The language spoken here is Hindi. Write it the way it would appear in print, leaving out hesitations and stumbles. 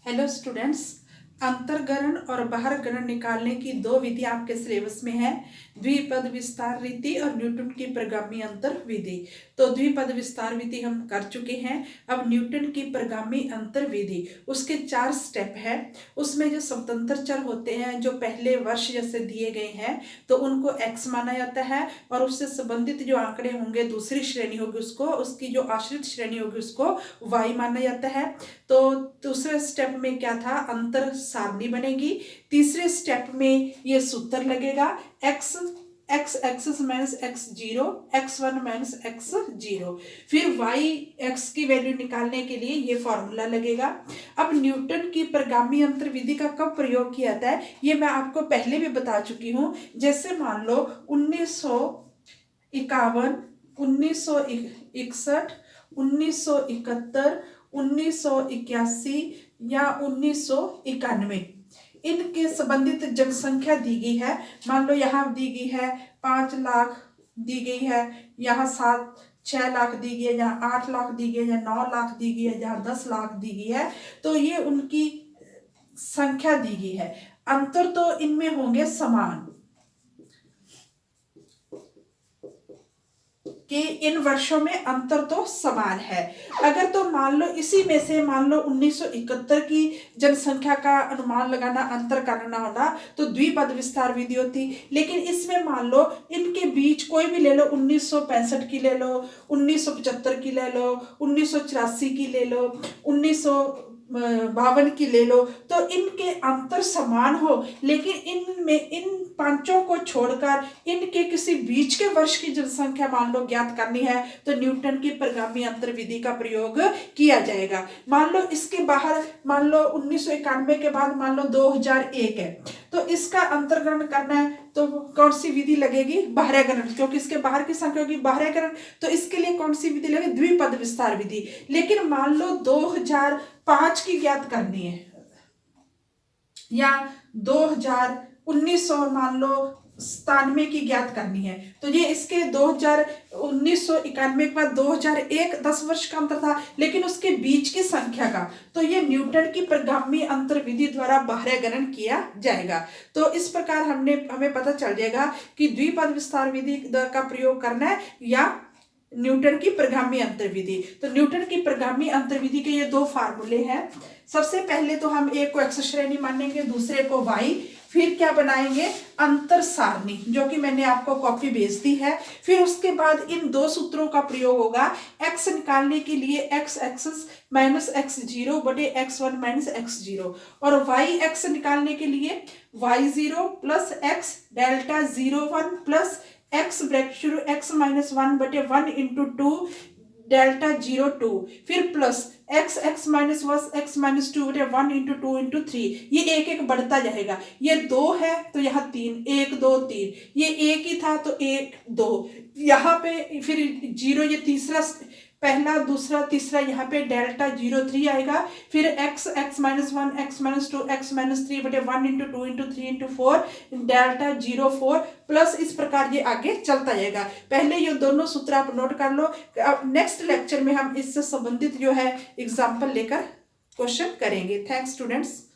Hello students. अंतर्गणन और बाह्यगणन निकालने की दो विधि आपके सिलेबस में है, द्विपद विस्तार रीति और न्यूटन की प्रगामी अंतर विधि। तो द्विपद विस्तार विधि हम कर चुके हैं। अब न्यूटन की प्रगामी अंतर विधि, उसके 4 स्टेप है। उसमें जो स्वतंत्र चर होते हैं, जो पहले वर्ष जैसे दिए गए हैं, तो उनको x माना जाता है, और उससे संबंधित जो आंकड़े होंगे, दूसरी श्रेणी होगी उसको, उसकी जो आश्रित श्रेणी होगी उसको y माना जाता है। तो दूसरे स्टेप में क्या था, अंतर सारणी बनेगी। तीसरे स्टेप में ये सूत्र लगेगा, x x minus x zero, x1 minus x zero. फिर y x की वैल्यू निकालने के लिए ये फॉर्मूला लगेगा। अब न्यूटन की प्रगामी अंतर विधि का कब प्रयोग किया जाता है, ये मैं आपको पहले भी बता चुकी हूँ। जैसे मान लो 1951, 1961, 1971, 1981 या 1991, इनके संबंधित जनसंख्या दी गई है। मान लो यहाँ दी गई है 5 लाख दी गई है, यहाँ 6 लाख दी गई है, यहाँ 8 लाख दी गई है, यहाँ 9 लाख दी गई है, यहाँ 10 लाख दी गई है। तो ये उनकी संख्या दी गई है। अंतर तो इनमें होंगे समान, कि इन वर्षों में अंतर तो समान है। अगर तो मान लो इसी में से मान लो 1971 की जनसंख्या का अनुमान लगाना, अंतर करना होना, तो द्विपद विस्तार विधि होती। लेकिन इसमें मान लो इनके बीच कोई भी ले लो, 1965 की ले लो, 1975 की ले लो, 1984 की ले लो, 1952 की ले लो, तो इनके अंतर समान हो, लेकिन इनमें इन पांचों को छोड़कर इनके किसी बीच के वर्ष की जनसंख्या मान लो ज्ञात करनी है, तो न्यूटन की प्रगामी अंतर विधि का प्रयोग किया जाएगा। मान लो इसके बाहर, मान लो 1991 के बाद मान लो 2001 है, तो इसका अंतर्गणन करना है, तो कौन सी विधि लगेगी, बाह्यगणन, क्योंकि इसके बाहर की संख्या होगी बाह्यगणन। तो इसके लिए कौन सी विधि लगेगी, द्विपद विस्तार विधि। लेकिन मान लो 2005 की ज्ञात करनी है, या 1900 मान लो 97 की ज्ञात करनी है, तो ये इसके 1991 के बाद 2001 10 वर्ष का अंतर था, लेकिन उसके बीच की संख्या का, तो ये न्यूटन की प्रगामी अंतर विधि द्वारा बाह्यगणन किया जाएगा। तो इस प्रकार हमें पता चल जाएगा कि द्विपद विस्तार विधि का प्रयोग करना है या न्यूटन की प्रगामी अंतर विधि। तो न्यूटन की प्रगामी अंतर विधि के ये 2 फार्मूले हैं। सबसे पहले तो हम एक को x श्रेणी मानेंगे, दूसरे को y। फिर क्या बनाएंगे, अंतर सारणी, जो कि मैंने आपको कॉपी भेज दी है। फिर उसके बाद इन 2 सूत्रों का प्रयोग होगा। x निकालने के लिए x माइनस एक्स जीरो बटे x1 माइनस एक्स जीरो, और y x निकालने के लिए y0 plus x delta 01 plus x bracket शुरू x माइनस 1 बटे 1 इंटू 2 डेल्टा 02, फिर plus x minus 1 x minus 2 बटे 1 इंटू 2 इंटू 3। ये एक एक बढ़ता जाएगा। ये 2 है तो यहाँ 3, 1 2 3, ये एक ही था तो 1 2, यहाँ पे फिर 0, ये तीसरा, पहला दूसरा तीसरा, यहाँ पे डेल्टा 03 आएगा। फिर x minus 1 x minus 2 x minus 3 बटे 1 into 2 into 3 into 4 delta 04 plus, इस प्रकार ये आगे चलता जाएगा। पहले ये दोनों सूत्र आप नोट कर लो। अब नेक्स्ट लेक्चर में हम इससे संबंधित जो है एग्जाम्पल लेकर क्वेश्चन करेंगे। Thanks students.